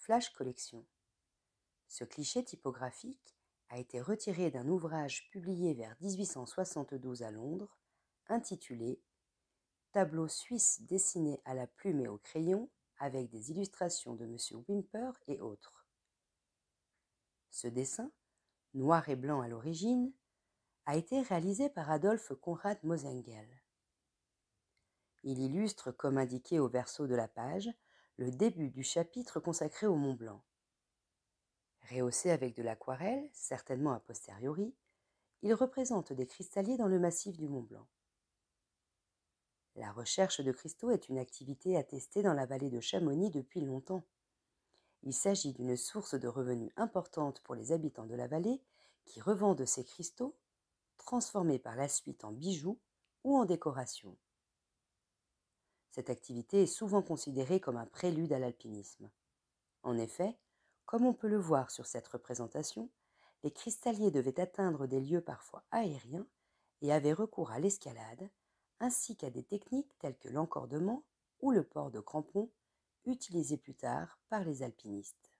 Flash Collection. Ce cliché typographique a été retiré d'un ouvrage publié vers 1872 à Londres, intitulé « Tableau suisse dessiné à la plume et au crayon avec des illustrations de M. Whymper et autres ». Ce dessin, noir et blanc à l'origine, a été réalisé par Adolphe Conrad Mosengel. Il illustre, comme indiqué au verso de la page, le début du chapitre consacré au Mont Blanc. Rehaussé avec de l'aquarelle, certainement a posteriori, il représente des cristalliers dans le massif du Mont Blanc. La recherche de cristaux est une activité attestée dans la vallée de Chamonix depuis longtemps. Il s'agit d'une source de revenus importante pour les habitants de la vallée qui revendent ces cristaux, transformés par la suite en bijoux ou en décoration. Cette activité est souvent considérée comme un prélude à l'alpinisme. En effet, comme on peut le voir sur cette représentation, les cristalliers devaient atteindre des lieux parfois aériens et avaient recours à l'escalade, ainsi qu'à des techniques telles que l'encordement ou le port de crampons, utilisés plus tard par les alpinistes.